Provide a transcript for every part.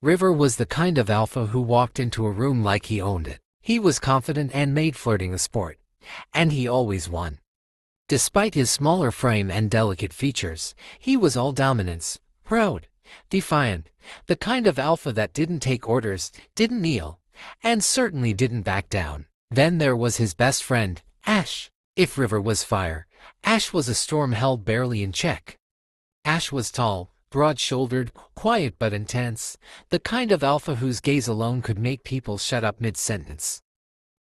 River was the kind of alpha who walked into a room like he owned it. He was confident and made flirting a sport. And he always won. Despite his smaller frame and delicate features, he was all dominance, proud, defiant, the kind of alpha that didn't take orders, didn't kneel, and certainly didn't back down. Then there was his best friend, Ash. If River was fire, Ash was a storm held barely in check. Ash was tall, broad-shouldered, quiet but intense, the kind of alpha whose gaze alone could make people shut up mid-sentence.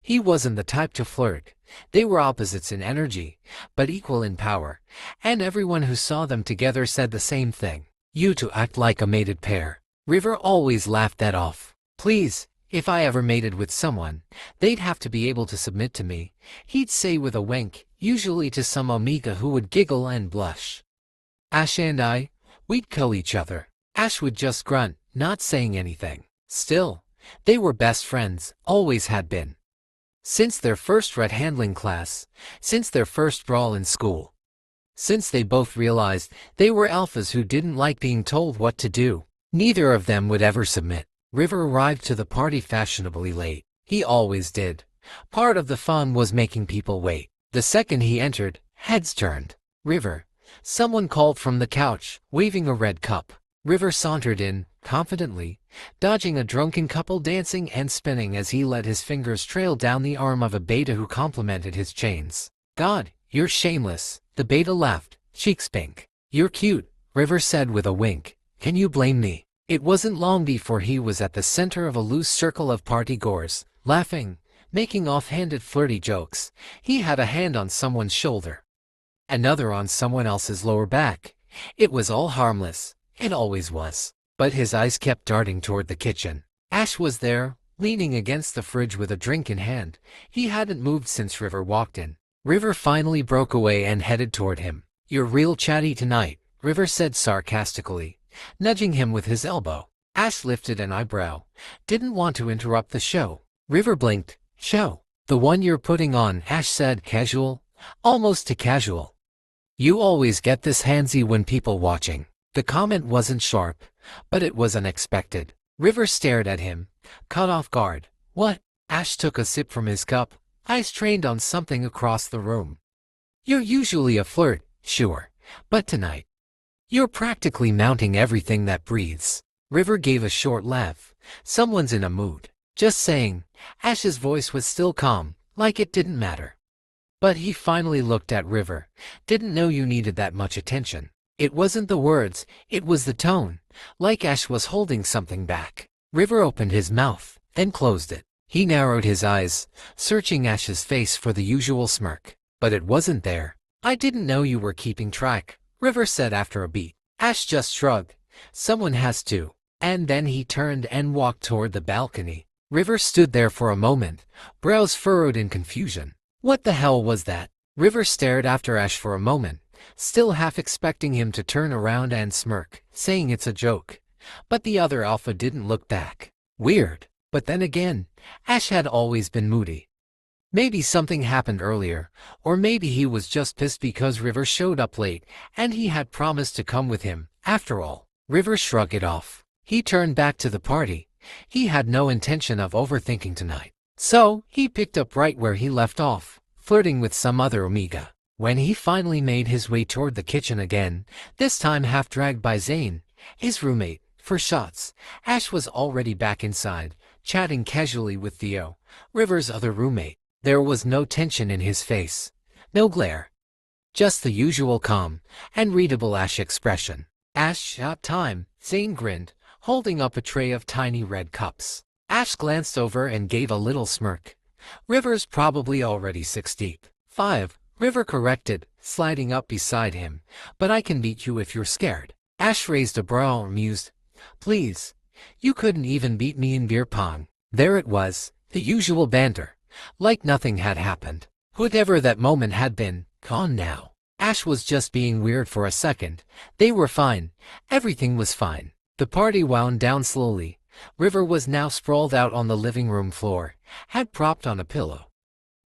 He wasn't the type to flirt. They were opposites in energy, but equal in power, and everyone who saw them together said the same thing. You two act like a mated pair. River always laughed that off. Please, if I ever mated with someone, they'd have to be able to submit to me, he'd say with a wink, usually to some Omega who would giggle and blush. Ash and I, we'd kill each other. Ash would just grunt, not saying anything. Still, they were best friends, always had been. Since their first red handling class, since their first brawl in school. Since they both realized they were alphas who didn't like being told what to do, neither of them would ever submit. River arrived to the party fashionably late. He always did. Part of the fun was making people wait. The second he entered, heads turned. River. Someone called from the couch, waving a red cup. River sauntered in, confidently, dodging a drunken couple dancing and spinning as he let his fingers trail down the arm of a beta who complimented his chains. God, you're shameless, the beta laughed, cheeks pink. You're cute, River said with a wink. Can you blame me? It wasn't long before he was at the center of a loose circle of party-goers, laughing, making offhanded flirty jokes. He had a hand on someone's shoulder, another on someone else's lower back. It was all harmless. It always was. But his eyes kept darting toward the kitchen. Ash was there, leaning against the fridge with a drink in hand. He hadn't moved since River walked in. River finally broke away and headed toward him. You're real chatty tonight, River said sarcastically, nudging him with his elbow. Ash lifted an eyebrow. Didn't want to interrupt the show. River blinked. Show? The one you're putting on, Ash said, casual. Almost too casual. You always get this handsy when people watching. The comment wasn't sharp, but it was unexpected. River stared at him, caught off guard. What? Ash took a sip from his cup, eyes trained on something across the room. You're usually a flirt, sure, but tonight, you're practically mounting everything that breathes. River gave a short laugh. Someone's in a mood. Just saying. Ash's voice was still calm, like it didn't matter. But he finally looked at River. Didn't know you needed that much attention. It wasn't the words, it was the tone, like Ash was holding something back. River opened his mouth, then closed it. He narrowed his eyes, searching Ash's face for the usual smirk. But it wasn't there. I didn't know you were keeping track, River said after a beat. Ash just shrugged. Someone has to. And then he turned and walked toward the balcony. River stood there for a moment, brows furrowed in confusion. What the hell was that? River stared after Ash for a moment, still half expecting him to turn around and smirk, saying it's a joke. But the other alpha didn't look back. Weird. But then again, Ash had always been moody. Maybe something happened earlier, or maybe he was just pissed because River showed up late and he had promised to come with him. After all, River shrugged it off. He turned back to the party. He had no intention of overthinking tonight. So, he picked up right where he left off, flirting with some other Omega. When he finally made his way toward the kitchen again, this time half dragged by Zane, his roommate, for shots, Ash was already back inside, chatting casually with Theo, River's other roommate. There was no tension in his face, no glare. Just the usual calm and readable Ash expression. Ash shot time, Zane grinned, holding up a tray of tiny red cups. Ash glanced over and gave a little smirk. River's probably already 6 deep. 5, River corrected, sliding up beside him. But I can beat you if you're scared. Ash raised a brow, amused. Please. You couldn't even beat me in beer pong. There it was, the usual banter. Like nothing had happened. Whatever that moment had been, gone now. Ash was just being weird for a second. They were fine. Everything was fine. The party wound down slowly. River was now sprawled out on the living room floor, head propped on a pillow.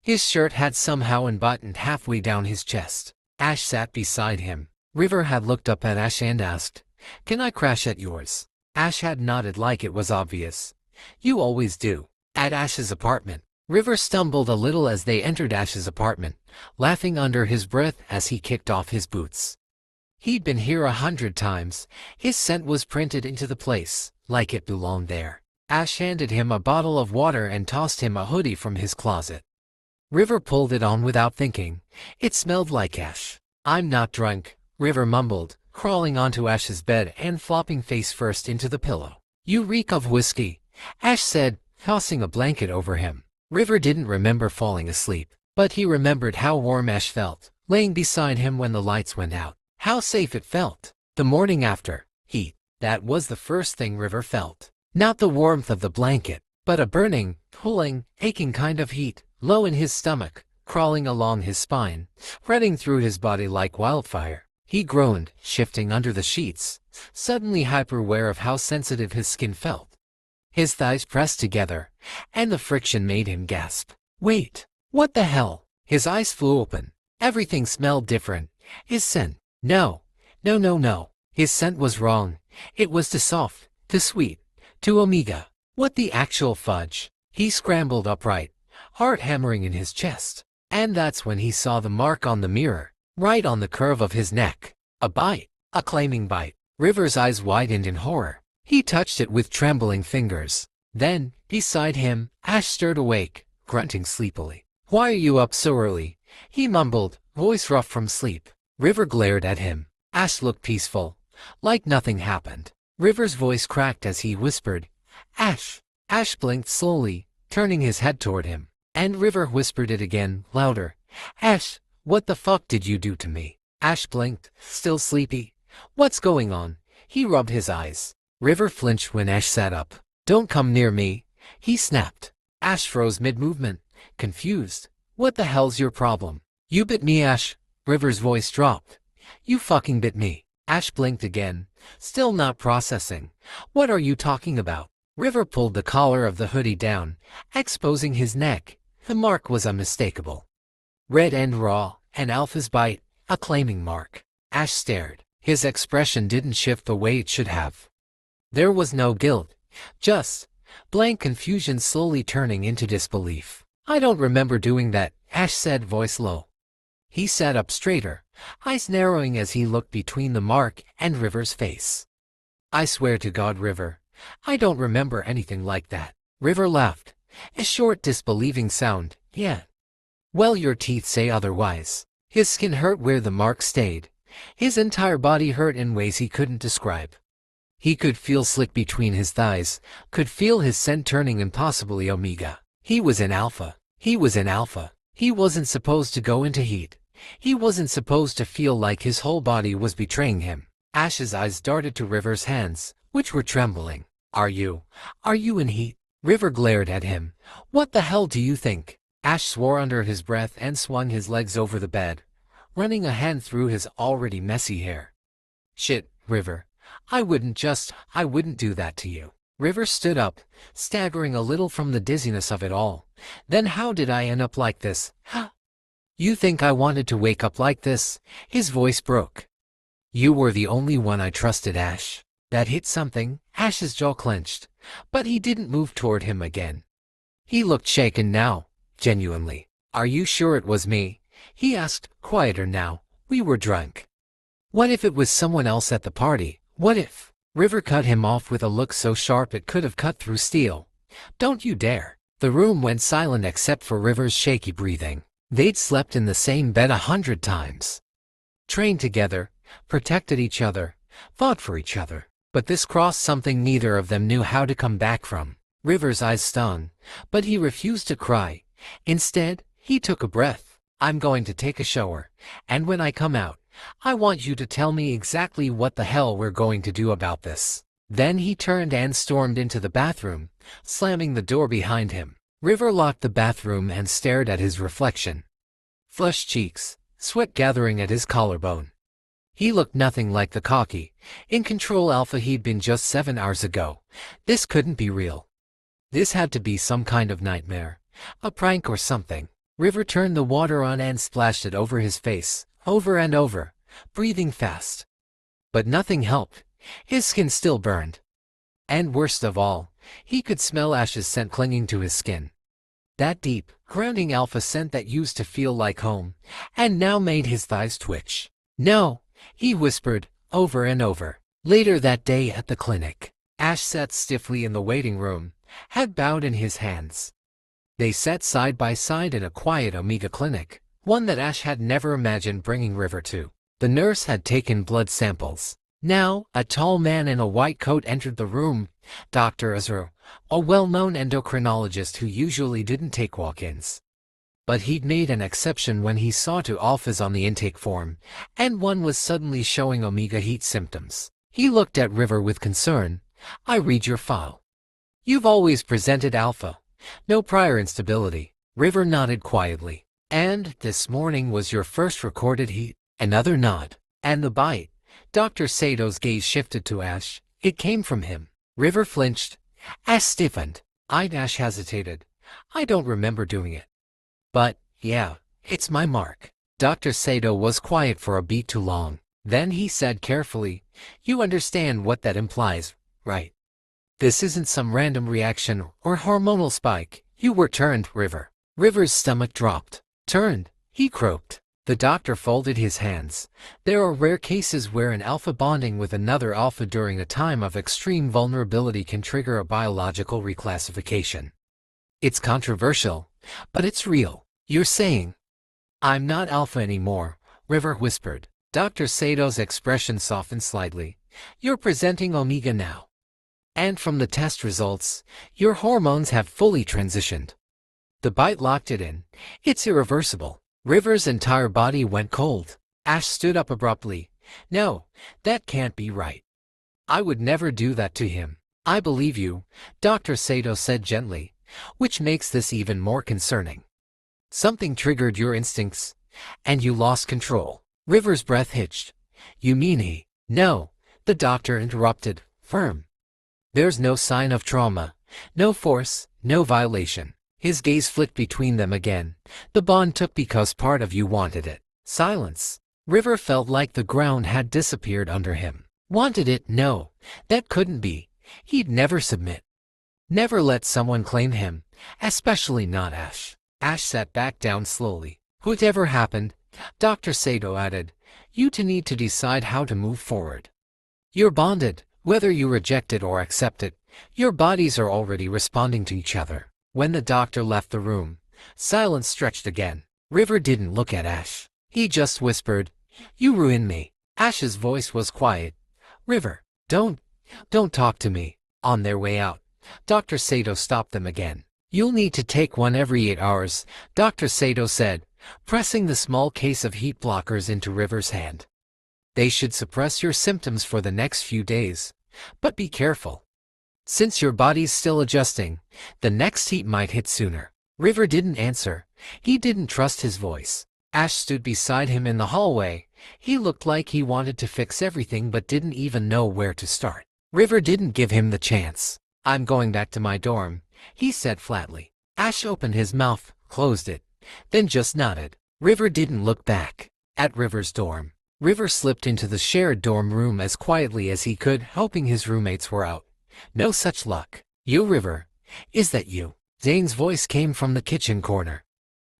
His shirt had somehow unbuttoned halfway down his chest. Ash sat beside him. River had looked up at Ash and asked, "Can I crash at yours?" Ash had nodded like it was obvious. You always do. At Ash's apartment. River stumbled a little as they entered Ash's apartment, laughing under his breath as he kicked off his boots. He'd been here 100 times. His scent was printed into the place, like it belonged there. Ash handed him a bottle of water and tossed him a hoodie from his closet. River pulled it on without thinking. It smelled like Ash. I'm not drunk, River mumbled, crawling onto Ash's bed and flopping face first into the pillow. You reek of whiskey, Ash said, tossing a blanket over him. River didn't remember falling asleep, but he remembered how warm Ash felt, laying beside him when the lights went out. How safe it felt. The morning after, heat. That was the first thing River felt. Not the warmth of the blanket, but a burning, pulling, aching kind of heat, low in his stomach, crawling along his spine, spreading through his body like wildfire. He groaned, shifting under the sheets, suddenly hyper-aware of how sensitive his skin felt. His thighs pressed together, and the friction made him gasp. Wait, what the hell? His eyes flew open. Everything smelled different. His scent. No. His scent was wrong. It was too soft, too sweet, too omega. What the actual fudge? He scrambled upright, heart hammering in his chest. And that's when he saw the mark on the mirror, right on the curve of his neck. A bite. A claiming bite. River's eyes widened in horror. He touched it with trembling fingers. Then, beside him, Ash stirred awake, grunting sleepily. Why are you up so early? He mumbled, voice rough from sleep. River glared at him. Ash looked peaceful, like nothing happened. River's voice cracked as he whispered, Ash. Ash blinked slowly, turning his head toward him. And River whispered it again, louder. Ash, what the fuck did you do to me? Ash blinked, still sleepy. What's going on? He rubbed his eyes. River flinched when Ash sat up. Don't come near me, he snapped. Ash froze mid-movement, confused. What the hell's your problem? You bit me, Ash. River's voice dropped. You fucking bit me. Ash blinked again, still not processing. What are you talking about? River pulled the collar of the hoodie down, exposing his neck. The mark was unmistakable. Red and raw, an alpha's bite, a claiming mark. Ash stared. His expression didn't shift the way it should have. There was no guilt, just blank confusion slowly turning into disbelief. I don't remember doing that, Ash said, voice low. He sat up straighter, eyes narrowing as he looked between the mark and River's face. I swear to God, River, I don't remember anything like that. River laughed, a short disbelieving sound. Yeah. Well, your teeth say otherwise. His skin hurt where the mark stayed. His entire body hurt in ways he couldn't describe. He could feel slick between his thighs, could feel his scent turning impossibly omega. He was an alpha. He was an alpha. He wasn't supposed to go into heat. He wasn't supposed to feel like his whole body was betraying him. Ash's eyes darted to River's hands, which were trembling. Are you in heat? River glared at him. What the hell do you think? Ash swore under his breath and swung his legs over the bed, running a hand through his already messy hair. Shit, River. I wouldn't do that to you. River stood up, staggering a little from the dizziness of it all. Then how did I end up like this? You think I wanted to wake up like this? His voice broke. You were the only one I trusted, Ash. That hit something. Ash's jaw clenched, but he didn't move toward him again. He looked shaken now, genuinely. Are you sure it was me? He asked, quieter now. We were drunk. What if it was someone else at the party? What if? River cut him off with a look so sharp it could have cut through steel. Don't you dare. The room went silent except for River's shaky breathing. They'd slept in the same bed 100 times. Trained together, protected each other, fought for each other. But this crossed something neither of them knew how to come back from. River's eyes stung, but he refused to cry. Instead, he took a breath. I'm going to take a shower, and when I come out, I want you to tell me exactly what the hell we're going to do about this. Then he turned and stormed into the bathroom, slamming the door behind him. River locked the bathroom and stared at his reflection. Flushed cheeks, sweat gathering at his collarbone. He looked nothing like the cocky, in-control alpha he'd been just 7 hours ago. This couldn't be real. This had to be some kind of nightmare, a prank or something. River turned the water on and splashed it over his face, over and over, breathing fast. But nothing helped. His skin still burned. And worst of all, he could smell Ash's scent clinging to his skin. That deep, grounding alpha scent that used to feel like home, and now made his thighs twitch. "No," he whispered, over and over. Later that day at the clinic, Ash sat stiffly in the waiting room, head bowed in his hands. They sat side by side in a quiet Omega clinic, one that Ash had never imagined bringing River to. The nurse had taken blood samples. Now, a tall man in a white coat entered the room, Dr. Azra, a well-known endocrinologist who usually didn't take walk-ins. But he'd made an exception when he saw two alphas on the intake form, and one was suddenly showing Omega heat symptoms. He looked at River with concern. "I read your file. You've always presented alpha. No prior instability." River nodded quietly. "And this morning was your first recorded heat?" Another nod. "And the bite?" Dr. Sato's gaze shifted to Ash. It came from him. River flinched. Ash stiffened. Ash hesitated. "I don't remember doing it. But, yeah, it's my mark." Dr. Sato was quiet for a beat too long. Then he said carefully, "You understand what that implies, right? This isn't some random reaction or hormonal spike. You were turned, River." River's stomach dropped. "Turned?" he croaked. The doctor folded his hands. "There are rare cases where an alpha bonding with another alpha during a time of extreme vulnerability can trigger a biological reclassification. It's controversial, but it's real." "You're saying I'm not alpha anymore," River whispered. Dr. Sato's expression softened slightly. "You're presenting Omega now. And from the test results, your hormones have fully transitioned." The bite locked it in. "It's irreversible." River's entire body went cold. Ash stood up abruptly. "No, that can't be right. I would never do that to him." "I believe you," Dr. Sato said gently, "which makes this even more concerning. Something triggered your instincts, and you lost control." River's breath hitched. "You mean he—" "No," the doctor interrupted, firm. "There's no sign of trauma, no force, no violation." His gaze flicked between them again. "The bond took because part of you wanted it." Silence. River felt like the ground had disappeared under him. Wanted it? No, that couldn't be. He'd never submit. Never let someone claim him, especially not Ash. Ash sat back down slowly. "Whatever happened," Dr. Sato added, "you two need to decide how to move forward. You're bonded, whether you reject it or accept it. Your bodies are already responding to each other." When the doctor left the room, silence stretched again. River didn't look at Ash. He just whispered, "You ruined me." Ash's voice was quiet. "River, don't talk to me." On their way out, Dr. Sato stopped them again. "You'll need to take one every 8 hours, Dr. Sato said, pressing the small case of heat blockers into River's hand. "They should suppress your symptoms for the next few days, but be careful. Since your body's still adjusting, the next heat might hit sooner." River didn't answer. He didn't trust his voice. Ash stood beside him in the hallway. He looked like he wanted to fix everything but didn't even know where to start. River didn't give him the chance. "I'm going back to my dorm," he said flatly. Ash opened his mouth, closed it, then just nodded. River didn't look back. At River's dorm, River slipped into the shared dorm room as quietly as he could, hoping his roommates were out. No such luck. "You, River? Is that you?" Zane's voice came from the kitchen corner.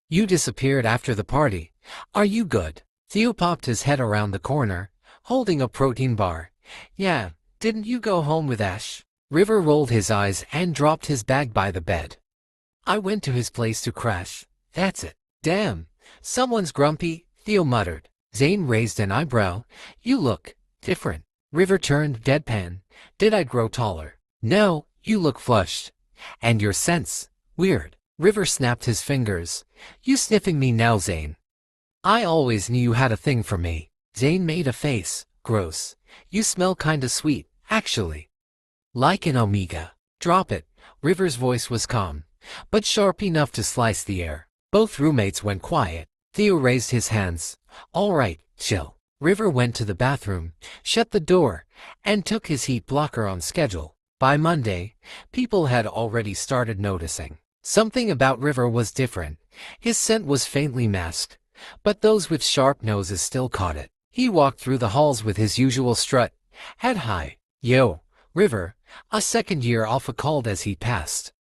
"You disappeared after the party. Are you good?" Theo popped his head around the corner, holding a protein bar. "Yeah, didn't you go home with Ash?" River rolled his eyes and dropped his bag by the bed. "I went to his place to crash. That's it." "Damn, someone's grumpy," Theo muttered. Zane raised an eyebrow. "You look different." River turned deadpan. "Did I grow taller?" "No, you look flushed. And your scent's weird." River snapped his fingers. "You sniffing me now, Zane?" "I always knew you had a thing for me." Zane made a face. "Gross. You smell kinda sweet, actually. Like an Omega." "Drop it." River's voice was calm, but sharp enough to slice the air. Both roommates went quiet. Theo raised his hands. "All right, chill." River went to the bathroom, shut the door, and took his heat blocker on schedule. By Monday, people had already started noticing. Something about River was different. His scent was faintly masked, but those with sharp noses still caught it. He walked through the halls with his usual strut, head high. "Yo, River, a second-year alpha called as he passed.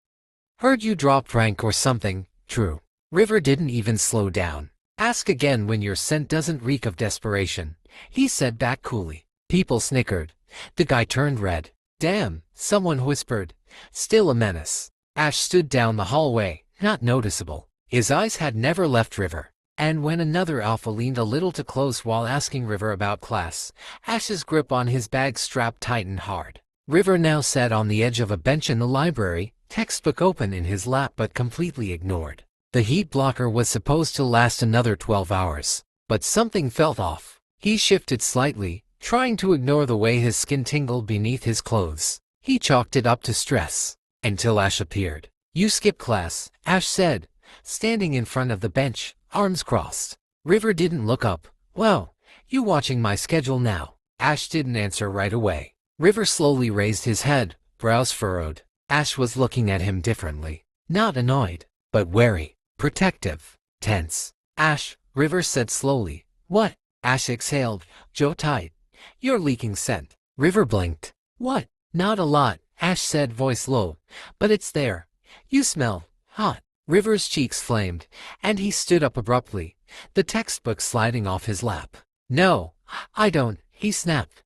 Heard you dropped rank or something, true. River didn't even slow down. Ask again when your scent doesn't reek of desperation, he said back coolly. People snickered. The guy turned red. Damn, someone whispered. Still a menace. Ash stood down the hallway, not noticeable. His eyes had never left River. And when another alpha leaned a little too close while asking River about class, Ash's grip on his bag strap tightened hard. River now sat on the edge of a bench in the library, textbook open in his lap but completely ignored. The heat blocker was supposed to last another 12 hours. But something felt off. He shifted slightly, trying to ignore the way his skin tingled beneath his clothes. He chalked it up to stress. Until Ash appeared. You skipped class, Ash said, standing in front of the bench, arms crossed. River didn't look up. Well, you watching my schedule now? Ash didn't answer right away. River slowly raised his head, brows furrowed. Ash was looking at him differently. Not annoyed, but wary, protective, tense. Ash, River said slowly. What? Ash exhaled, jaw tight. You're leaking scent. River blinked. What? Not a lot, Ash said, voice low. But it's there. You smell hot. River's cheeks flamed, and he stood up abruptly, the textbook sliding off his lap. No, I don't, he snapped.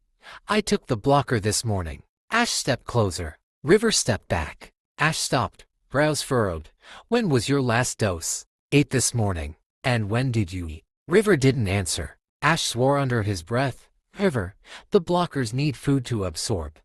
I took the blocker this morning. Ash stepped closer. River stepped back. Ash stopped, brows furrowed. When was your last dose? 8 this morning. And when did you eat? River didn't answer. Ash swore under his breath. River, the blockers need food to absorb.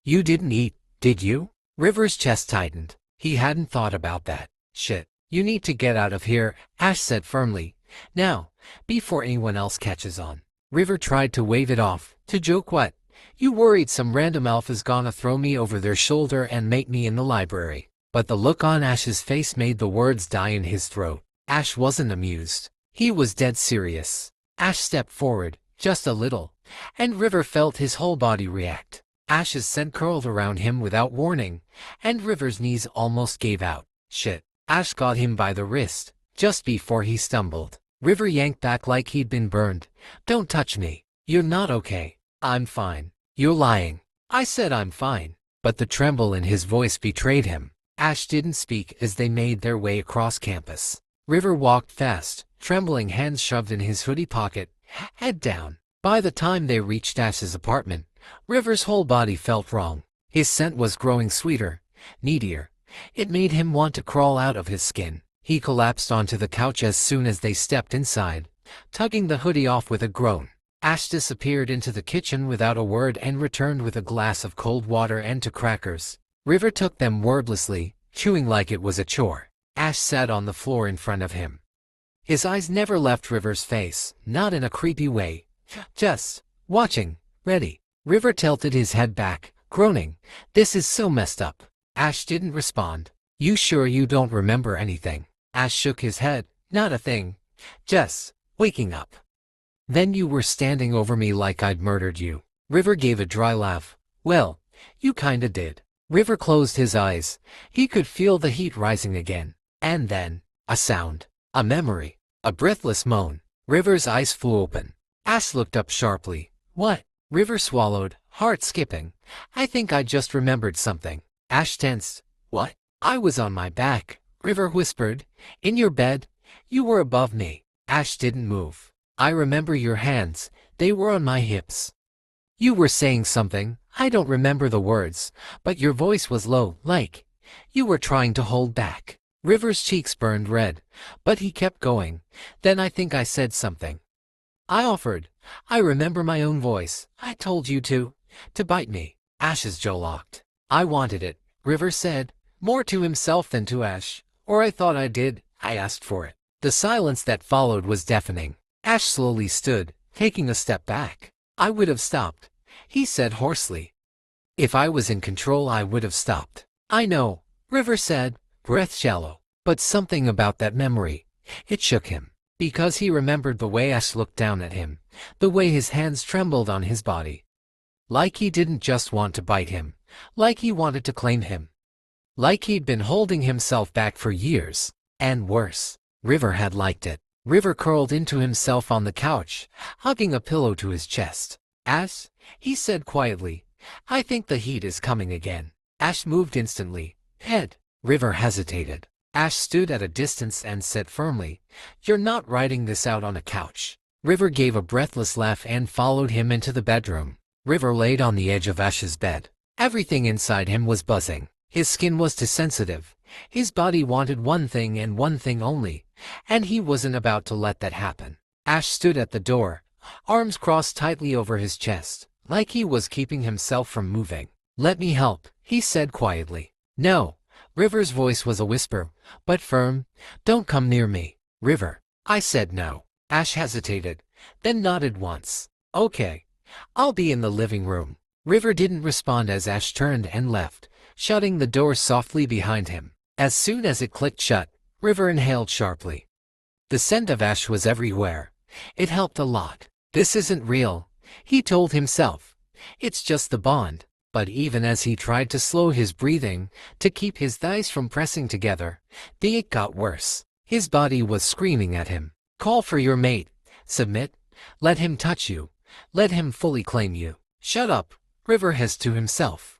You didn't eat, did you? River's chest tightened. He hadn't thought about that. Shit. You need to get out of here, Ash said firmly. Now, before anyone else catches on. River tried to wave it off. To joke what? You worried some random alpha's gonna throw me over their shoulder and make me in the library. But the look on Ash's face made the words die in his throat. Ash wasn't amused. He was dead serious. Ash stepped forward, just a little, and River felt his whole body react. Ash's scent curled around him without warning, and River's knees almost gave out. Shit. Ash got him by the wrist, just before he stumbled. River yanked back like he'd been burned. Don't touch me. You're not okay. I'm fine. You're lying. I said I'm fine. But the tremble in his voice betrayed him. Ash didn't speak as they made their way across campus. River walked fast, trembling hands shoved in his hoodie pocket, head down. By the time they reached Ash's apartment, River's whole body felt wrong. His scent was growing sweeter, needier. It made him want to crawl out of his skin. He collapsed onto the couch as soon as they stepped inside, tugging the hoodie off with a groan. Ash disappeared into the kitchen without a word and returned with a glass of cold water and 2 crackers. River took them wordlessly, chewing like it was a chore. Ash sat on the floor in front of him. His eyes never left River's face, not in a creepy way. Just watching, ready. River tilted his head back, groaning. This is so messed up. Ash didn't respond. You sure you don't remember anything? Ash shook his head. Not a thing. Just waking up. Then you were standing over me like I'd murdered you. River gave a dry laugh. Well, you kinda did. River closed his eyes. He could feel the heat rising again. And then, a sound. A memory. A breathless moan. River's eyes flew open. Ash looked up sharply. What? River swallowed, heart skipping. I think I just remembered something. Ash tensed. What? I was on my back, River whispered. In your bed. You were above me. Ash didn't move. I remember your hands. They were on my hips. You were saying something. I don't remember the words, but your voice was low, like you were trying to hold back. River's cheeks burned red, but he kept going. Then I think I said something. I offered. I remember my own voice. I told you to bite me. Ash's jaw locked. I wanted it, River said, more to himself than to Ash. Or I thought I did. I asked for it. The silence that followed was deafening. Ash slowly stood, taking a step back. I would have stopped, he said hoarsely. If I was in control, I would have stopped. I know, River said, breath shallow. But something about that memory, it shook him. Because he remembered the way Ash looked down at him, the way his hands trembled on his body. Like he didn't just want to bite him, like he wanted to claim him. Like he'd been holding himself back for years. And worse, River had liked it. River curled into himself on the couch, hugging a pillow to his chest. Ash, he said quietly, I think the heat is coming again. Ash moved instantly. Head. River hesitated. Ash stood at a distance and said firmly, "You're not writing this out on a couch." River gave a breathless laugh and followed him into the bedroom. River laid on the edge of Ash's bed. Everything inside him was buzzing. His skin was too sensitive. His body wanted one thing and one thing only, and he wasn't about to let that happen. Ash stood at the door, arms crossed tightly over his chest, like he was keeping himself from moving. "Let me help," he said quietly. "No." River's voice was a whisper, but firm. "Don't come near me, River." I said no. Ash hesitated, then nodded once. "Okay. I'll be in the living room." River didn't respond as Ash turned and left, shutting the door softly behind him. As soon as it clicked shut, River inhaled sharply. The scent of Ash was everywhere. It helped a lot. "This isn't real," he told himself. "It's just the bond." But even as he tried to slow his breathing, to keep his thighs from pressing together, the ache got worse. His body was screaming at him. "Call for your mate. Submit. Let him touch you. Let him fully claim you." "Shut up," River hissed to himself.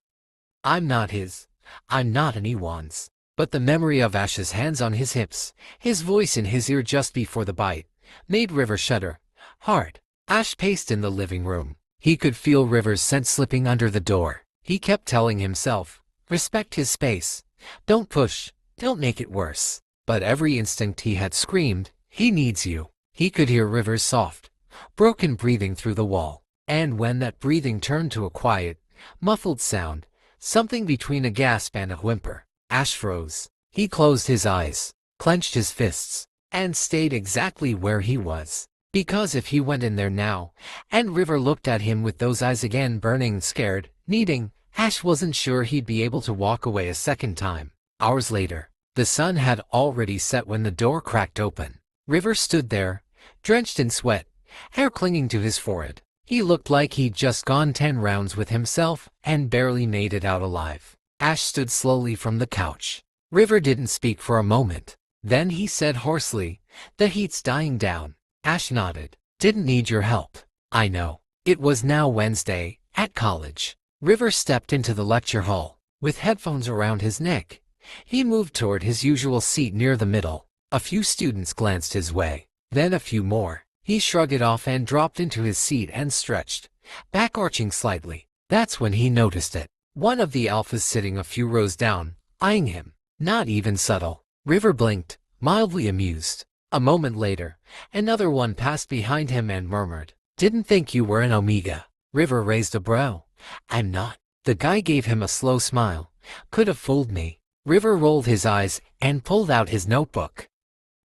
"I'm not his. I'm not anyone's." But the memory of Ash's hands on his hips, his voice in his ear just before the bite, made River shudder hard. Ash paced in the living room. He could feel River's scent slipping under the door. He kept telling himself, "Respect his space. Don't push. Don't make it worse." But every instinct he had screamed, "He needs you." He could hear River's soft, broken breathing through the wall. And when that breathing turned to a quiet, muffled sound, something between a gasp and a whimper, Ash froze. He closed his eyes, clenched his fists, and stayed exactly where he was. Because if he went in there now, and River looked at him with those eyes again burning, scared, needing, Ash wasn't sure he'd be able to walk away a second time. Hours later, the sun had already set when the door cracked open. River stood there, drenched in sweat, hair clinging to his forehead. He looked like he'd just gone 10 rounds with himself and barely made it out alive. Ash stood slowly from the couch. River didn't speak for a moment. Then he said hoarsely, "The heat's dying down." Ash nodded. "Didn't need your help. I know." It was now Wednesday, at college. River stepped into the lecture hall, with headphones around his neck. He moved toward his usual seat near the middle. A few students glanced his way, then a few more. He shrugged it off and dropped into his seat and stretched, back arching slightly. That's when he noticed it. One of the alphas sitting a few rows down, eyeing him. Not even subtle. River blinked, mildly amused. A moment later, another one passed behind him and murmured, "Didn't think you were an Omega." River raised a brow. "I'm not." The guy gave him a slow smile. "Could have fooled me." River rolled his eyes and pulled out his notebook.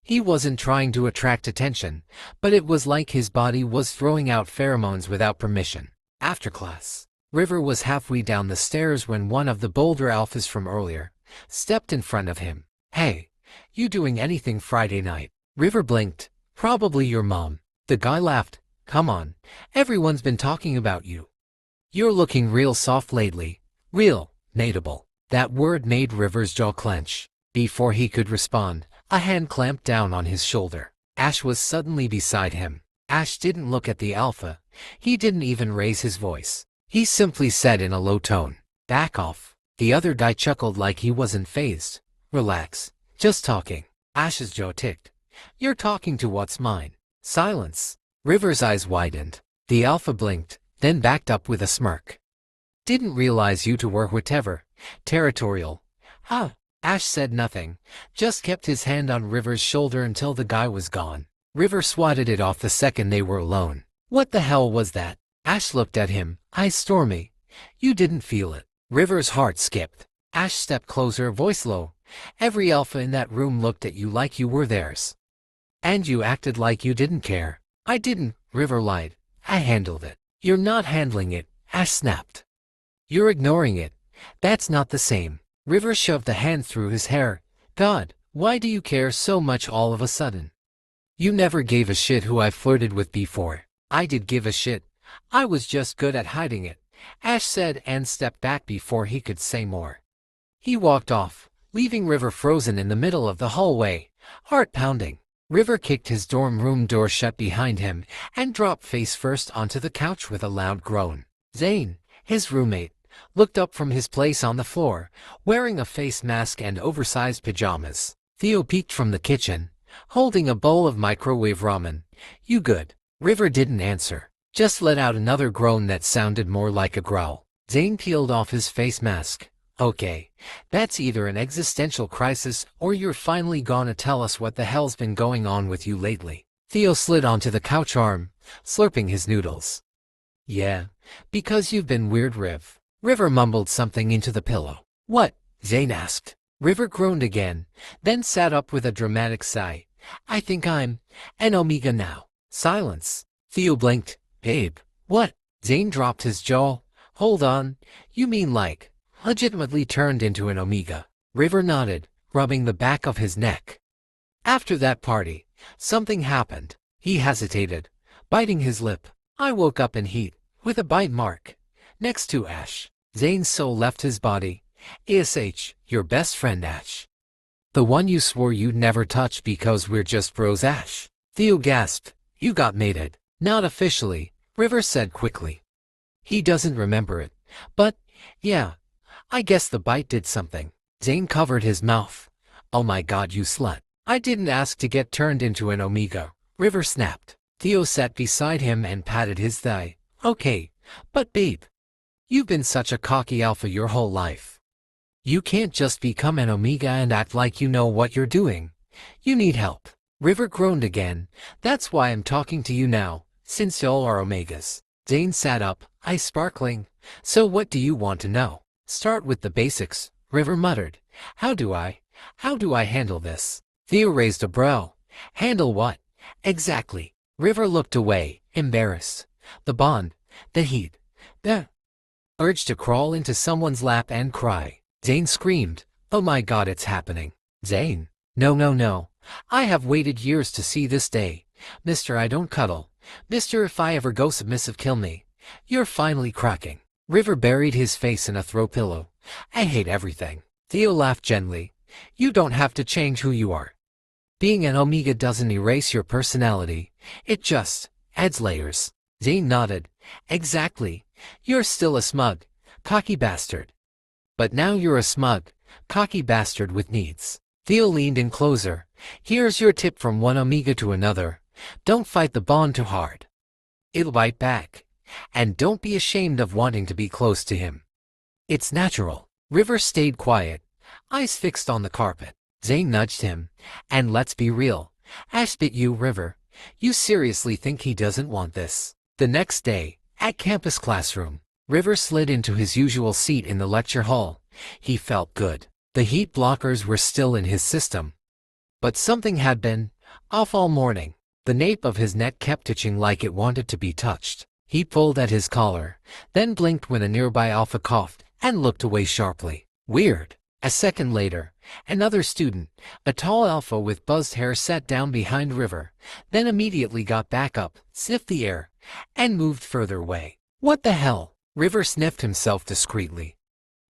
He wasn't trying to attract attention, but it was like his body was throwing out pheromones without permission. After class, River was halfway down the stairs when one of the bolder alphas from earlier stepped in front of him. "Hey, you doing anything Friday night?" River blinked. "Probably your mom." The guy laughed. "Come on, everyone's been talking about you. You're looking real soft lately. Real, mateable." That word made River's jaw clench. Before he could respond, a hand clamped down on his shoulder. Ash was suddenly beside him. Ash didn't look at the alpha. He didn't even raise his voice. He simply said in a low tone, "Back off." The other guy chuckled like he wasn't fazed. "Relax. Just talking." Ash's jaw ticked. "You're talking to what's mine." Silence. River's eyes widened. The alpha blinked, then backed up with a smirk. "Didn't realize you two were whatever. Territorial." "Huh." Ash said nothing, just kept his hand on River's shoulder until the guy was gone. River swatted it off the second they were alone. "What the hell was that?" Ash looked at him, eyes stormy. "You didn't feel it." River's heart skipped. Ash stepped closer, voice low. "Every alpha in that room looked at you like you were theirs. And you acted like you didn't care." "I didn't," River lied. "I handled it." "You're not handling it," Ash snapped. "You're ignoring it. That's not the same." River shoved a hand through his hair. "God, why do you care so much all of a sudden? You never gave a shit who I flirted with before." "I did give a shit. I was just good at hiding it," Ash said and stepped back before he could say more. He walked off, leaving River frozen in the middle of the hallway, heart pounding. River kicked his dorm room door shut behind him and dropped face first onto the couch with a loud groan. "Zane, His roommate looked up from his place on the floor, wearing a face mask and oversized pajamas. Theo peeked from the kitchen, holding a bowl of microwave ramen. "You good?" River didn't answer, just let out another groan that sounded more like a growl. Zane peeled off his face mask. "Okay, that's either an existential crisis or you're finally gonna tell us what the hell's been going on with you lately." Theo slid onto the couch arm, slurping his noodles. "Yeah, because you've been weird, Riv." River mumbled something into the pillow. "What?" Zane asked. River groaned again, then sat up with a dramatic sigh. "I think I'm an Omega now." Silence. Theo blinked. "Babe, what?" Zane dropped his jaw. "Hold on, you mean like, legitimately turned into an Omega?" River nodded, rubbing the back of his neck. "After that party, something happened." He hesitated, biting his lip. "I woke up in heat, with a bite mark, next to Ash." Zane's soul left his body. "Ash, your best friend Ash. The one you swore you'd never touch because we're just bros, Ash." Theo gasped. "You got mated." "Not officially," River said quickly. He doesn't remember it, but, yeah, I guess the bite did something. Zane covered his mouth. "Oh my god, you slut. I didn't ask to get turned into an Omega," River snapped. Theo sat beside him and patted his thigh. "Okay, but babe, you've been such a cocky alpha your whole life. You can't just become an Omega and act like you know what you're doing. You need help." River groaned again. "That's why I'm talking to you now, since y'all are Omegas." Zane sat up, eyes sparkling. "So what do you want to know?" "Start with the basics," River muttered. How do I handle this?" Theo raised a brow. "Handle what? Exactly?" River looked away, embarrassed. The bond, the heat, the urge to crawl into someone's lap and cry. Zane screamed, "Oh my god, it's happening." "Zane, no. I have waited years to see this day. Mr. I don't cuddle. Mr. If I ever go submissive, kill me. You're finally cracking." River buried his face in a throw pillow. "I hate everything." Theo laughed gently. "You don't have to change who you are. Being an Omega doesn't erase your personality. It just adds layers." Zane nodded. "Exactly. You're still a smug, cocky bastard. But now you're a smug, cocky bastard with needs." Theo leaned in closer. "Here's your tip from one Omega to another. Don't fight the bond too hard. It'll bite back. And don't be ashamed of wanting to be close to him. It's natural." River stayed quiet, eyes fixed on the carpet. Zane nudged him. "And let's be real. Ash bit you, River. You seriously think he doesn't want this?" The next day, at campus classroom, River slid into his usual seat in the lecture hall. He felt good. The heat blockers were still in his system. But something had been off all morning. The nape of his neck kept itching like it wanted to be touched. He pulled at his collar, then blinked when a nearby alpha coughed and looked away sharply. Weird. A second later, another student, a tall alpha with buzzed hair, sat down behind River, then immediately got back up, sniffed the air, and moved further away. "What the hell?" River sniffed himself discreetly.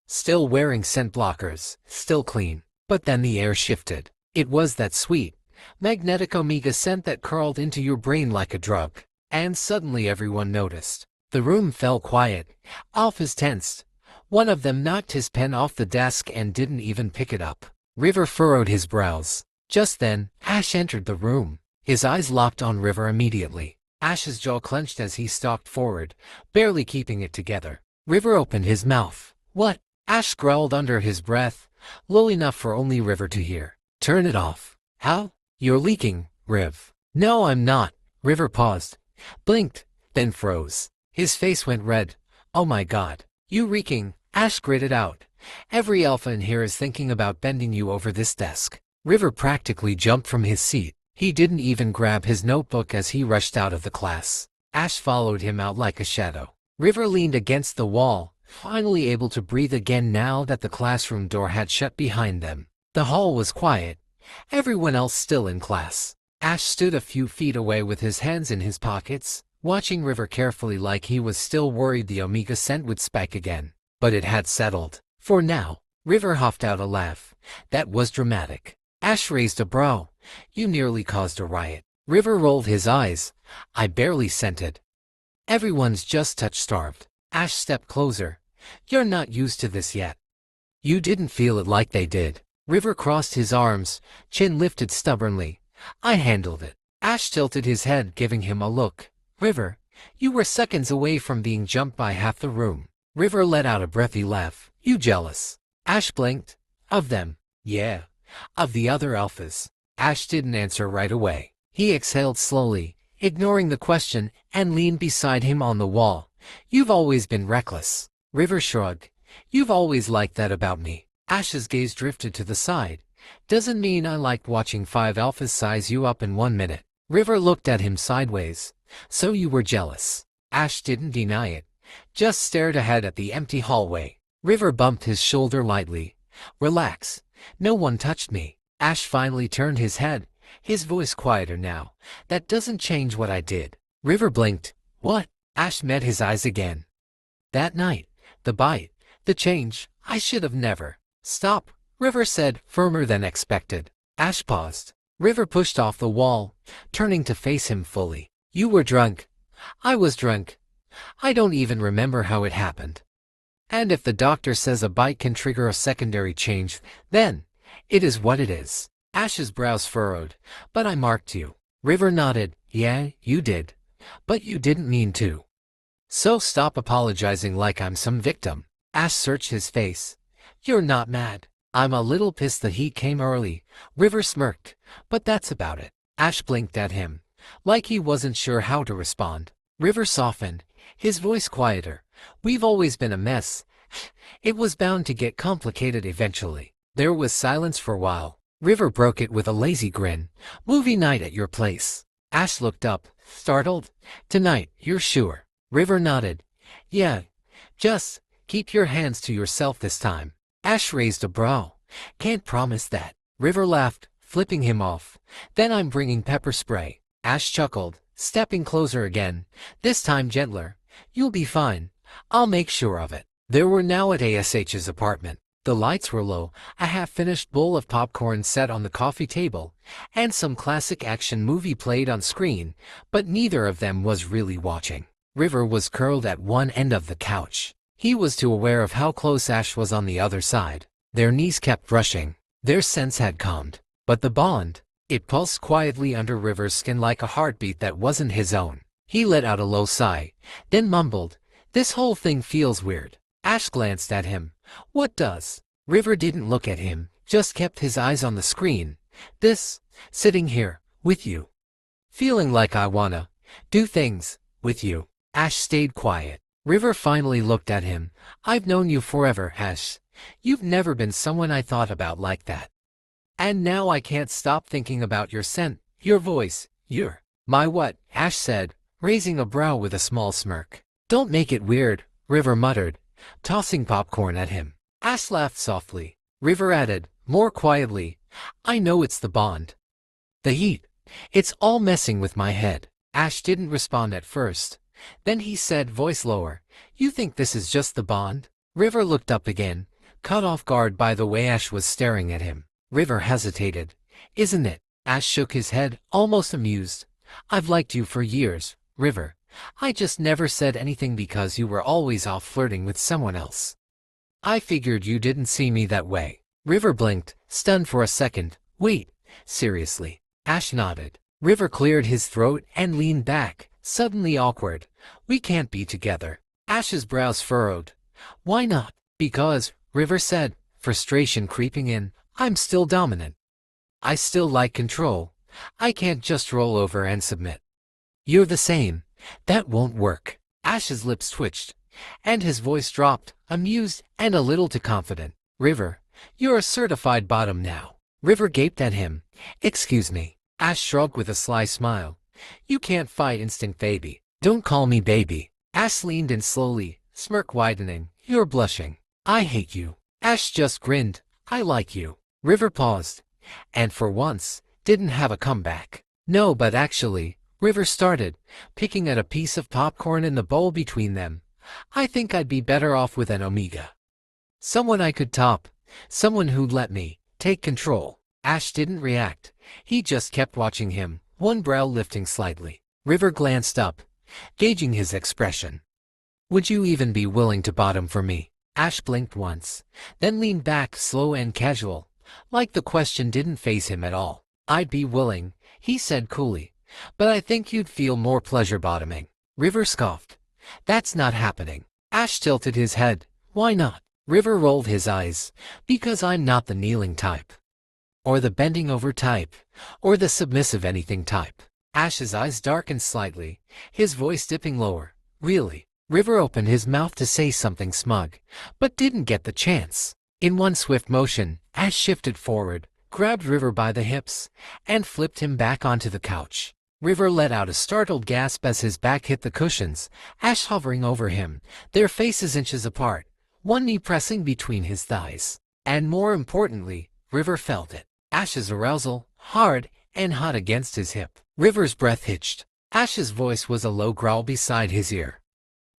Still wearing scent blockers, still clean. But then the air shifted. It was that sweet, magnetic Omega scent that curled into your brain like a drug. And suddenly everyone noticed. The room fell quiet. Alphas tensed. One of them knocked his pen off the desk and didn't even pick it up. River furrowed his brows. Just then, Ash entered the room. His eyes locked on River immediately. Ash's jaw clenched as he stalked forward, barely keeping it together. River opened his mouth. "What?" Ash growled under his breath, low enough for only River to hear. "Turn it off." "How?" "You're leaking, Riv." "No, I'm not." River paused, blinked, then froze. His face went red. "Oh my god. You reeking." Ash gritted out. "Every alpha in here is thinking about bending you over this desk." River practically jumped from his seat. He didn't even grab his notebook as he rushed out of the class. Ash followed him out like a shadow. River leaned against the wall, finally able to breathe again now that the classroom door had shut behind them. The hall was quiet, everyone else still in class. Ash stood a few feet away with his hands in his pockets, watching River carefully like he was still worried the Omega scent would spike again. But it had settled. For now. River huffed out a laugh. That was dramatic. Ash raised a brow. "You nearly caused a riot." River rolled his eyes. "I barely scented. Everyone's just touch-starved." Ash stepped closer. You're not used to this yet. You didn't feel it like they did. River crossed his arms, chin lifted stubbornly. I handled it. Ash tilted his head, giving him a look. River, you were seconds away from being jumped by half the room. River let out a breathy laugh. You jealous? Ash blinked. Of them? Yeah. Of the other alphas. Ash didn't answer right away. He exhaled slowly, ignoring the question, and leaned beside him on the wall. You've always been reckless. River shrugged. You've always liked that about me. Ash's gaze drifted to the side. Doesn't mean I liked watching 5 alphas size you up in 1 minute. River looked at him sideways. So you were jealous. Ash didn't deny it, just stared ahead at the empty hallway. River bumped his shoulder lightly. Relax. No one touched me. Ash finally turned his head, his voice quieter now. That doesn't change what I did. River blinked. What? Ash met his eyes again. That night, the bite, the change, I should have never. Stop, River said, firmer than expected. Ash paused. River pushed off the wall, turning to face him fully. You were drunk. I was drunk. I don't even remember how it happened. And if the doctor says a bite can trigger a secondary change, then it is what it is. Ash's brows furrowed. But I marked you. River nodded. Yeah, you did. But you didn't mean to. So stop apologizing like I'm some victim. Ash searched his face. You're not mad. I'm a little pissed the heat came early. River smirked. But that's about it. Ash blinked at him, like he wasn't sure how to respond. River softened, his voice quieter. We've always been a mess. It was bound to get complicated eventually. There was silence for a while. River broke it with a lazy grin. Movie night at your place. Ash looked up, startled. Tonight, you're sure? River nodded. Yeah. Just keep your hands to yourself this time. Ash raised a brow. Can't promise that. River laughed, flipping him off. Then I'm bringing pepper spray. Ash chuckled, stepping closer again, this time gentler. You'll be fine. I'll make sure of it. They were now at ASH's apartment. The lights were low, a half-finished bowl of popcorn set on the coffee table, and some classic action movie played on screen, but neither of them was really watching. River was curled at one end of the couch. He was too aware of how close Ash was on the other side. Their knees kept brushing. Their sense had calmed. But the bond, it pulsed quietly under River's skin like a heartbeat that wasn't his own. He let out a low sigh, then mumbled, This whole thing feels weird. Ash glanced at him. What does? River didn't look at him, just kept his eyes on the screen. This, sitting here, with you. Feeling like I wanna do things with you. Ash stayed quiet. River finally looked at him. I've known you forever, Ash. You've never been someone I thought about like that. And now I can't stop thinking about your scent, your voice, your... My what? Ash said, raising a brow with a small smirk. Don't make it weird, River muttered, tossing popcorn at him. Ash laughed softly. River added, more quietly, I know it's the bond. The heat. It's all messing with my head. Ash didn't respond at first. Then he said, voice lower, You think this is just the bond? River looked up again, caught off guard by the way Ash was staring at him. River hesitated. Isn't it? Ash shook his head, almost amused. I've liked you for years, River. I just never said anything because you were always off flirting with someone else. I figured you didn't see me that way. River blinked, stunned for a second. Wait, seriously? Ash nodded. River cleared his throat and leaned back, suddenly awkward. We can't be together. Ash's brows furrowed. Why not? Because, River said, frustration creeping in, I'm still dominant. I still like control. I can't just roll over and submit. You're the same. That won't work. Ash's lips twitched, and his voice dropped, amused and a little too confident. River, you're a certified bottom now. River gaped at him. Excuse me. Ash shrugged with a sly smile. You can't fight instinct, baby. Don't call me baby. Ash leaned in slowly, smirk widening. You're blushing. I hate you. Ash just grinned. I like you. River paused, and for once, didn't have a comeback. No, but actually, River started, picking at a piece of popcorn in the bowl between them. I think I'd be better off with an Omega. Someone I could top. Someone who'd let me take control. Ash didn't react. He just kept watching him, one brow lifting slightly. River glanced up, gauging his expression. Would you even be willing to bottom for me? Ash blinked once, then leaned back slow and casual, like the question didn't faze him at all. I'd be willing, he said coolly, but I think you'd feel more pleasure bottoming. River scoffed. That's not happening. Ash tilted his head. Why not? River rolled his eyes. Because I'm not the kneeling type. Or the bending over type. Or the submissive anything type. Ash's eyes darkened slightly, his voice dipping lower. Really? River opened his mouth to say something smug, but didn't get the chance. In one swift motion, Ash shifted forward, grabbed River by the hips, and flipped him back onto the couch. River let out a startled gasp as his back hit the cushions, Ash hovering over him, their faces inches apart, one knee pressing between his thighs. And more importantly, River felt it. Ash's arousal, hard and hot against his hip. River's breath hitched. Ash's voice was a low growl beside his ear.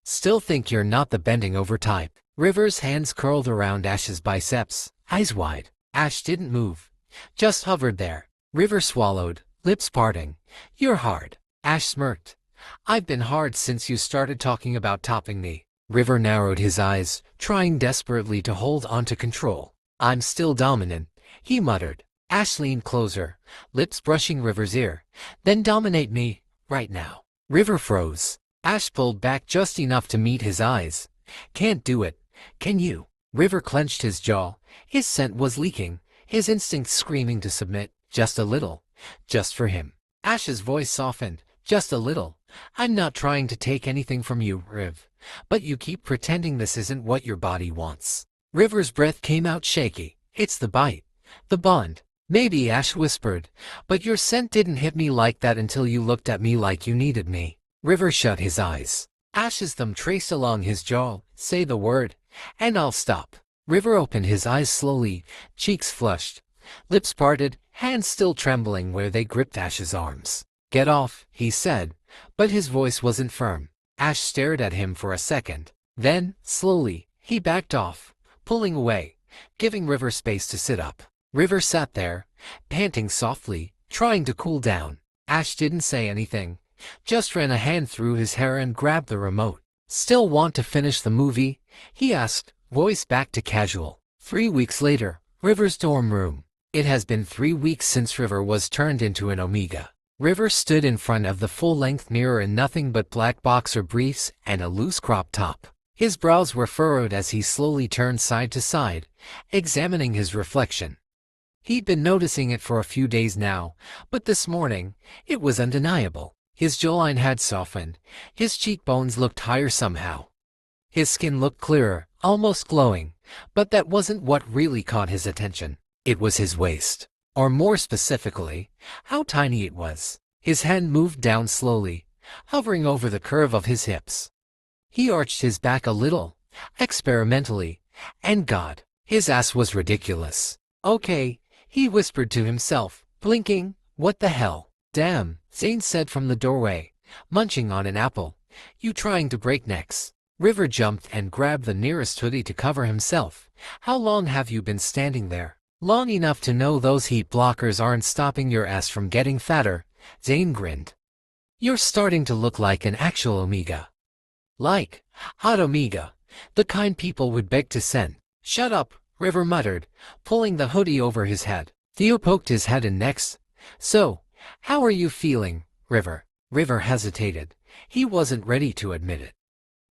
Still think you're not the bending over type. River's hands curled around Ash's biceps, eyes wide. Ash didn't move, just hovered there. River swallowed, lips parting. You're hard. Ash smirked. I've been hard since you started talking about topping me. River narrowed his eyes, trying desperately to hold onto control. I'm still dominant, he muttered. Ash leaned closer, lips brushing River's ear. Then dominate me, right now. River froze. Ash pulled back just enough to meet his eyes. Can't do it, can you? River clenched his jaw. His scent was leaking, his instincts screaming to submit, just a little, just for him. Ash's voice softened, just a little. I'm not trying to take anything from you, Riv, but you keep pretending this isn't what your body wants. River's breath came out shaky. It's the bite, the bond. Maybe, Ash whispered, but your scent didn't hit me like that until you looked at me like you needed me. River shut his eyes. Ash's thumb traced along his jaw. Say the word, and I'll stop. River opened his eyes slowly, cheeks flushed, lips parted, hands still trembling where they gripped Ash's arms. Get off, he said, but his voice wasn't firm. Ash stared at him for a second. Then, slowly, he backed off, pulling away, giving River space to sit up. River sat there, panting softly, trying to cool down. Ash didn't say anything, just ran a hand through his hair and grabbed the remote. Still want to finish the movie? He asked, voice back to casual. 3 weeks later, River's dorm room. It has been 3 weeks since River was turned into an Omega. River stood in front of the full-length mirror in nothing but black boxer briefs and a loose crop top. His brows were furrowed as he slowly turned side to side, examining his reflection. He'd been noticing it for a few days now, but this morning, it was undeniable. His jawline had softened, his cheekbones looked higher somehow. His skin looked clearer, almost glowing, but that wasn't what really caught his attention. It was his waist. Or more specifically, how tiny it was. His hand moved down slowly, hovering over the curve of his hips. He arched his back a little, experimentally, and God, his ass was ridiculous. Okay, he whispered to himself, blinking. What the hell? Damn, Zane said from the doorway, munching on an apple. You trying to break necks? River jumped and grabbed the nearest hoodie to cover himself. How long have you been standing there? Long enough to know those heat blockers aren't stopping your ass from getting fatter, Zane grinned. You're starting to look like an actual Omega. Like, hot Omega, the kind people would beg to send. Shut up, River muttered, pulling the hoodie over his head. Theo poked his head in next. So, how are you feeling, River? River hesitated. He wasn't ready to admit it.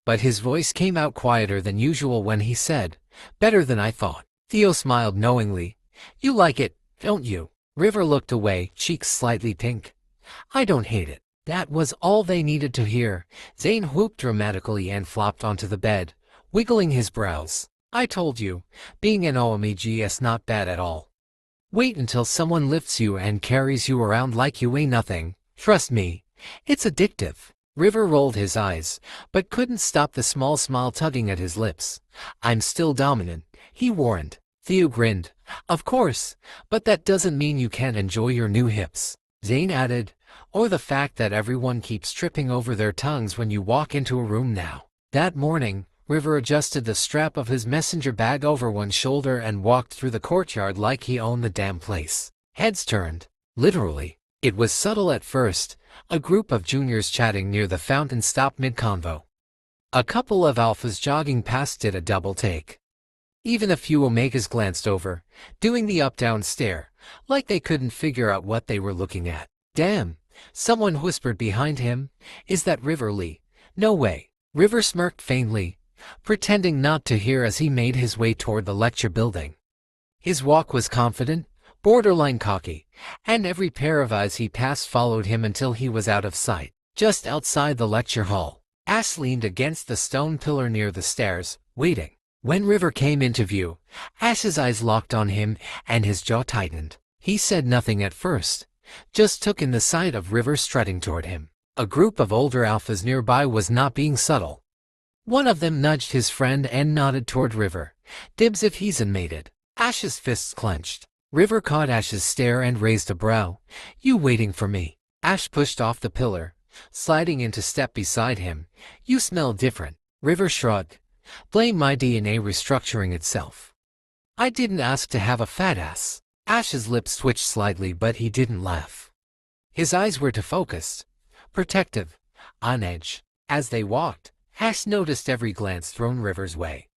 But his voice came out quieter than usual when he said, better than I thought. Theo smiled knowingly. You like it, don't you? River looked away, cheeks slightly pink. I don't hate it. That was all they needed to hear. Zane whooped dramatically and flopped onto the bed, wiggling his brows. I told you, being an OMEG's not bad at all. Wait until someone lifts you and carries you around like you ain't nothing. Trust me, it's addictive. River rolled his eyes, but couldn't stop the small smile tugging at his lips. I'm still dominant, he warned. Theo grinned. Of course, but that doesn't mean you can't enjoy your new hips. Zane added, or the fact that everyone keeps tripping over their tongues when you walk into a room now. That morning, River adjusted the strap of his messenger bag over one shoulder and walked through the courtyard like he owned the damn place. Heads turned. Literally. It was subtle at first. A group of juniors chatting near the fountain stopped mid-convo. A couple of alphas jogging past did a double take. Even a few omegas glanced over, doing the up-down stare, like they couldn't figure out what they were looking at. Damn, someone whispered behind him. Is that River Lee? No way. River smirked faintly, pretending not to hear as he made his way toward the lecture building. His walk was confident, borderline cocky, and every pair of eyes he passed followed him until he was out of sight. Just outside the lecture hall, Ash leaned against the stone pillar near the stairs, waiting. When River came into view, Ash's eyes locked on him and his jaw tightened. He said nothing at first, just took in the sight of River strutting toward him. A group of older alphas nearby was not being subtle. One of them nudged his friend and nodded toward River. Dibs if he's unmated. Ash's fists clenched. River caught Ash's stare and raised a brow. You waiting for me? Ash pushed off the pillar, sliding into step beside him. You smell different. River shrugged. Blame my DNA restructuring itself. I didn't ask to have a fat ass. Ash's lips twitched slightly, but he didn't laugh. His eyes were too focused, protective, on edge. As they walked, Ash noticed every glance thrown River's way.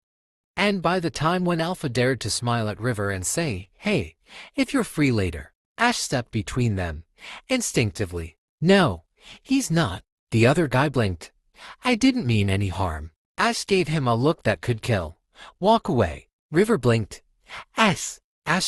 And by the time when Alpha dared to smile at River and say, hey, if you're free later, Ash stepped between them, instinctively. No, he's not. The other guy blinked. I didn't mean any harm. Ash gave him a look that could kill. Walk away. River blinked. Ash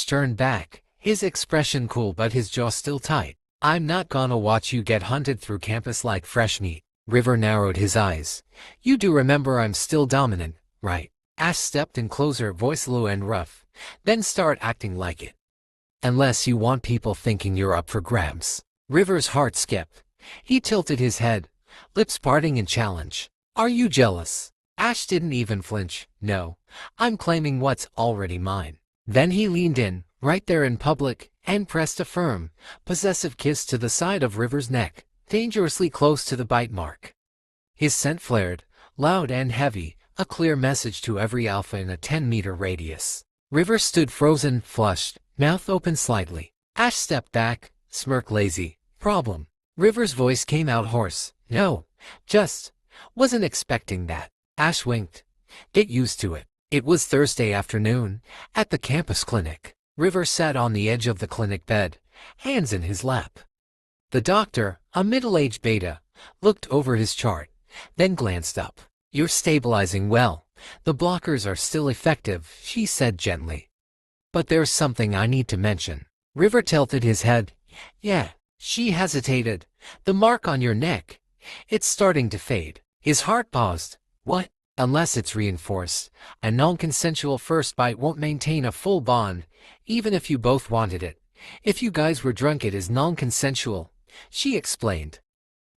turned back, his expression cool but his jaw still tight. I'm not gonna watch you get hunted through campus like fresh meat. River narrowed his eyes. You do remember I'm still dominant, right? Ash stepped in closer, voice low and rough. Then start acting like it. Unless you want people thinking you're up for grabs. River's heart skipped. He tilted his head, lips parting in challenge. Are you jealous? Ash didn't even flinch. No, I'm claiming what's already mine. Then he leaned in, right there in public, and pressed a firm, possessive kiss to the side of River's neck, dangerously close to the bite mark. His scent flared, loud and heavy, a clear message to every alpha in a 10-meter radius. River stood frozen, flushed, mouth open slightly. Ash stepped back, smirk lazy. Problem. River's voice came out hoarse. No, just wasn't expecting that. Ash winked. Get used to it. It was Thursday afternoon, at the campus clinic. River sat on the edge of the clinic bed, hands in his lap. The doctor, a middle-aged beta, looked over his chart, then glanced up. You're stabilizing well. The blockers are still effective, she said gently. But there's something I need to mention. River tilted his head. Yeah. She hesitated. The mark on your neck. It's starting to fade. His heart paused. What? Unless it's reinforced, a non-consensual first bite won't maintain a full bond, even if you both wanted it. If you guys were drunk, it is non-consensual, she explained.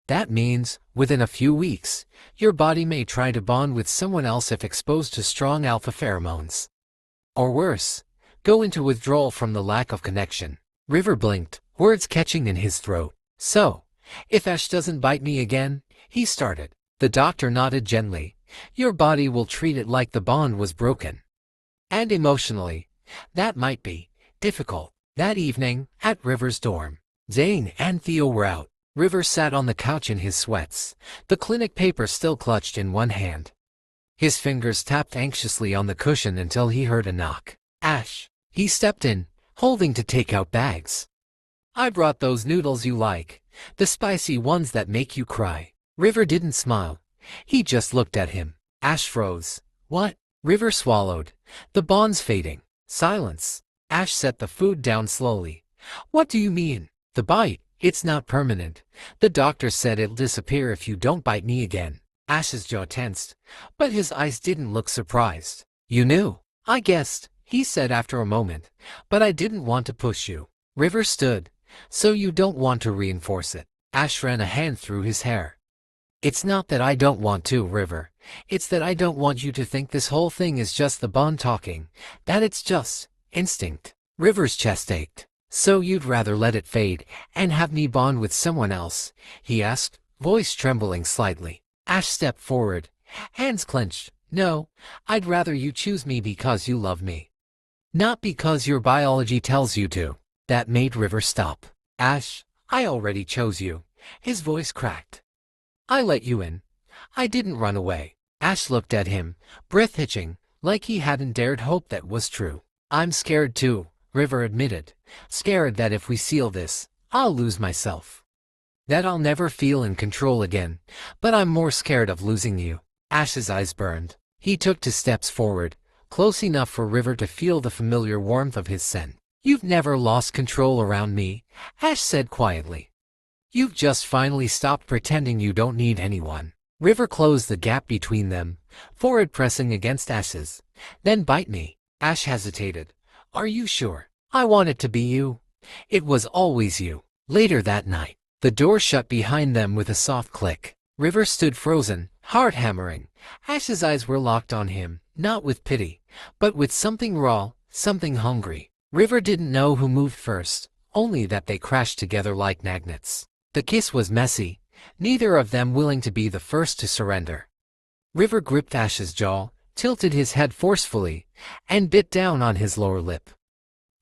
That means, within a few weeks, your body may try to bond with someone else if exposed to strong alpha pheromones. Or worse, go into withdrawal from the lack of connection. River blinked, words catching in his throat. So, if Ash doesn't bite me again, he started. The doctor nodded gently. Your body will treat it like the bond was broken. And emotionally, that might be difficult. That evening, at River's dorm, Zane and Theo were out. River sat on the couch in his sweats, the clinic paper still clutched in one hand. His fingers tapped anxiously on the cushion until he heard a knock. Ash. He stepped in, holding to take-out bags. I brought those noodles you like, the spicy ones that make you cry. River didn't smile. He just looked at him. Ash froze. What? River swallowed. The bond's fading. Silence. Ash set the food down slowly. What do you mean? The bite. It's not permanent. The doctor said it'll disappear if you don't bite me again. Ash's jaw tensed, but his eyes didn't look surprised. You knew. I guessed, he said after a moment, but I didn't want to push you. River stood. So you don't want to reinforce it. Ash ran a hand through his hair. It's not that I don't want to, River. It's that I don't want you to think this whole thing is just the bond talking, that it's just instinct. River's chest ached. So you'd rather let it fade and have me bond with someone else? He asked, voice trembling slightly. Ash stepped forward, hands clenched. No, I'd rather you choose me because you love me. Not because your biology tells you to. That made River stop. Ash, I already chose you. His voice cracked. I let you in. I didn't run away. Ash looked at him, breath hitching, like he hadn't dared hope that was true. I'm scared too, River admitted. Scared that if we seal this, I'll lose myself. That I'll never feel in control again, but I'm more scared of losing you. Ash's eyes burned. He took 2 steps forward, close enough for River to feel the familiar warmth of his scent. You've never lost control around me, Ash said quietly. You've just finally stopped pretending you don't need anyone. River closed the gap between them, forehead pressing against Ash's. Then bite me. Ash hesitated. Are you sure? I want it to be you. It was always you. Later that night, the door shut behind them with a soft click. River stood frozen, heart hammering. Ash's eyes were locked on him, not with pity, but with something raw, something hungry. River didn't know who moved first, only that they crashed together like magnets. The kiss was messy, neither of them willing to be the first to surrender. River gripped Ash's jaw, tilted his head forcefully, and bit down on his lower lip.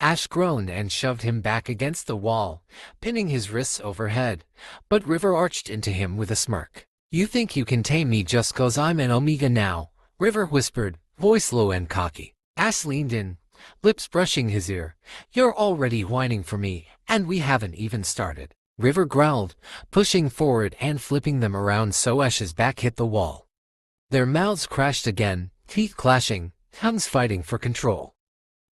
Ash groaned and shoved him back against the wall, pinning his wrists overhead, but River arched into him with a smirk. You think you can tame me just 'cause I'm an Omega now, River whispered, voice low and cocky. Ash leaned in, lips brushing his ear. You're already whining for me, and we haven't even started. River growled, pushing forward and flipping them around so Ash's back hit the wall. Their mouths crashed again, teeth clashing, tongues fighting for control.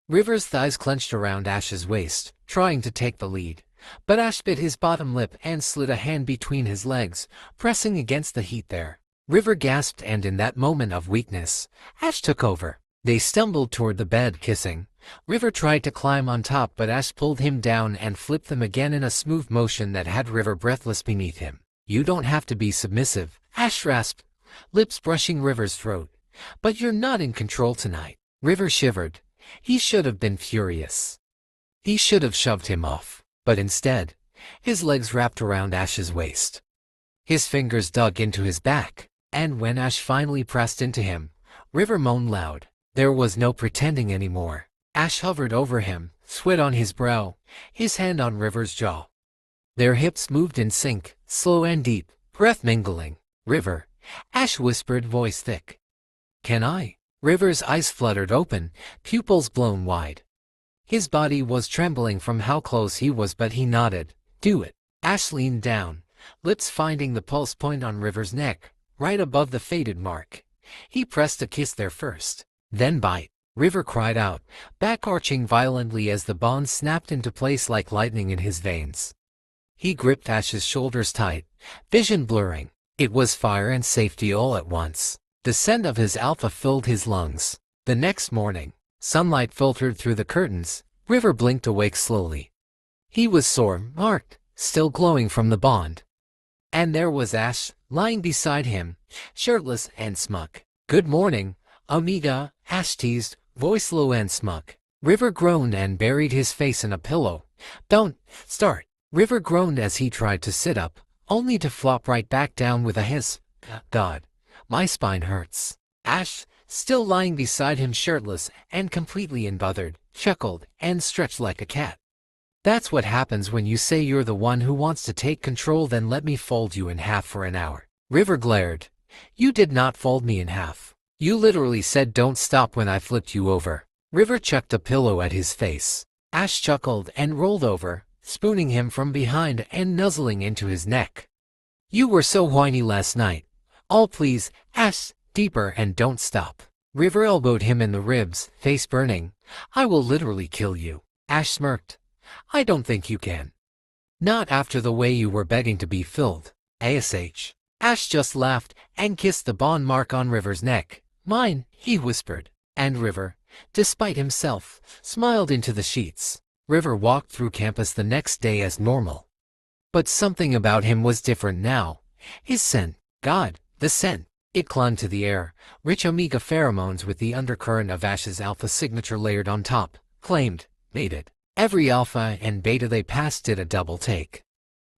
River's thighs clenched around Ash's waist, trying to take the lead, but Ash bit his bottom lip and slid a hand between his legs, pressing against the heat there. River gasped, and in that moment of weakness, Ash took over. They stumbled toward the bed, kissing. River tried to climb on top, but Ash pulled him down and flipped them again in a smooth motion that had River breathless beneath him. You don't have to be submissive, Ash rasped, lips brushing River's throat. But you're not in control tonight. River shivered. He should have been furious. He should have shoved him off, but instead, his legs wrapped around Ash's waist. His fingers dug into his back, and when Ash finally pressed into him, River moaned loud. There was no pretending anymore. Ash hovered over him, sweat on his brow, his hand on River's jaw. Their hips moved in sync, slow and deep, breath mingling. River, Ash whispered, voice thick. Can I? River's eyes fluttered open, pupils blown wide. His body was trembling from how close he was, but he nodded. Do it. Ash leaned down, lips finding the pulse point on River's neck, right above the faded mark. He pressed a kiss there first, then bite. River cried out, back arching violently as the bond snapped into place like lightning in his veins. He gripped Ash's shoulders tight, vision blurring. It was fire and safety all at once. The scent of his alpha filled his lungs. The next morning, sunlight filtered through the curtains. River blinked awake slowly. He was sore, marked, still glowing from the bond. And there was Ash, lying beside him, shirtless and smug. Good morning, Omega, Ash teased, voice low and smug. River groaned and buried his face in a pillow. Don't start. River groaned as he tried to sit up, only to flop right back down with a hiss. God, my spine hurts. Ash, still lying beside him shirtless and completely unbothered, chuckled and stretched like a cat. That's what happens when you say you're the one who wants to take control. Then let me fold you in half for an hour. River glared. You did not fold me in half. You literally said don't stop when I flipped you over. River chucked a pillow at his face. Ash chuckled and rolled over, spooning him from behind and nuzzling into his neck. You were so whiny last night. Oh please, Ash, deeper and don't stop. River elbowed him in the ribs, face burning. I will literally kill you. Ash smirked. I don't think you can. Not after the way you were begging to be filled. Ash. Ash just laughed and kissed the bond mark on River's neck. Mine, he whispered. And River, despite himself, smiled into the sheets. River walked through campus the next day as normal. But something about him was different now. His scent. God, the scent. It clung to the air, rich Omega pheromones with the undercurrent of Ash's alpha signature layered on top. Claimed, made it. Every alpha and beta they passed did a double take.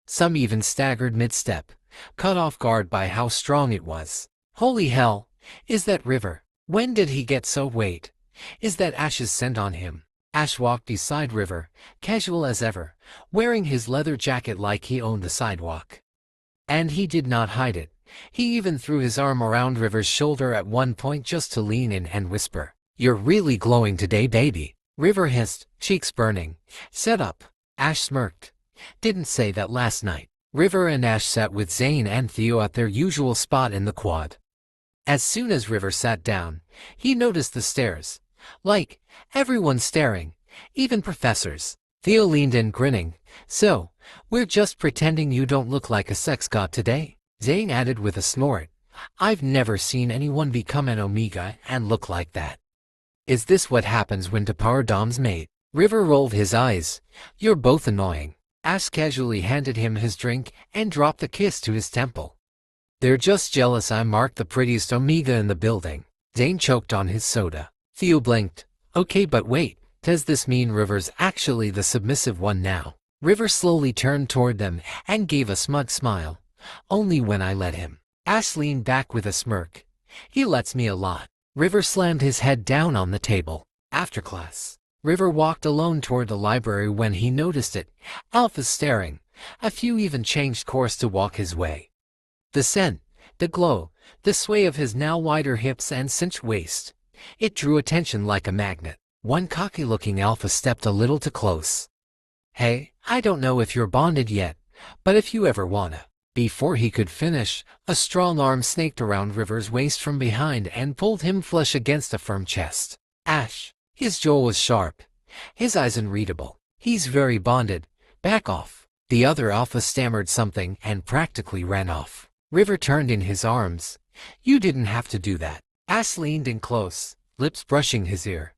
Some even staggered mid-step, caught off guard by how strong it was. Holy hell, is that River? When did he get so wait? Is that Ash's scent on him? Ash walked beside River, casual as ever, wearing his leather jacket like he owned the sidewalk. And he did not hide it. He even threw his arm around River's shoulder at one point just to lean in and whisper, "You're really glowing today, baby." River hissed, cheeks burning. "Set up." Ash smirked. "Didn't say that last night." River and Ash sat with Zane and Theo at their usual spot in the quad. As soon as River sat down, he noticed the stares. Like, everyone staring, even professors. Theo leaned in grinning. "So, we're just pretending you don't look like a sex god today?" Zane added with a snort. "I've never seen anyone become an Omega and look like that." "Is this what happens when to power Dom's mate?" River rolled his eyes. "You're both annoying." Ash casually handed him his drink and dropped a kiss to his temple. "They're just jealous I marked the prettiest Omega in the building." Zane choked on his soda. Theo blinked. "Okay, but wait, does this mean River's actually the submissive one now?" River slowly turned toward them and gave a smug smile. "Only when I let him." Ash leaned back with a smirk. "He lets me a lot." River slammed his head down on the table. After class, River walked alone toward the library when he noticed it. Alpha staring. A few even changed course to walk his way. The scent, the glow, the sway of his now wider hips and cinched waist. It drew attention like a magnet. One cocky-looking alpha stepped a little too close. "Hey, I don't know if you're bonded yet, but if you ever wanna." Before he could finish, a strong arm snaked around River's waist from behind and pulled him flush against a firm chest. "Ash." His jaw was sharp, his eyes unreadable. "He's very bonded. Back off." The other alpha stammered something and practically ran off. River turned in his arms. "You didn't have to do that." Ash leaned in close, lips brushing his ear.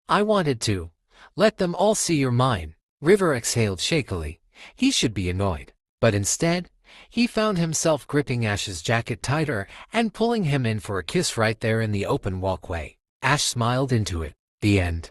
"I wanted to. Let them all see you're mine." River exhaled shakily. He should be annoyed. But instead, he found himself gripping Ash's jacket tighter and pulling him in for a kiss right there in the open walkway. Ash smiled into it. The end.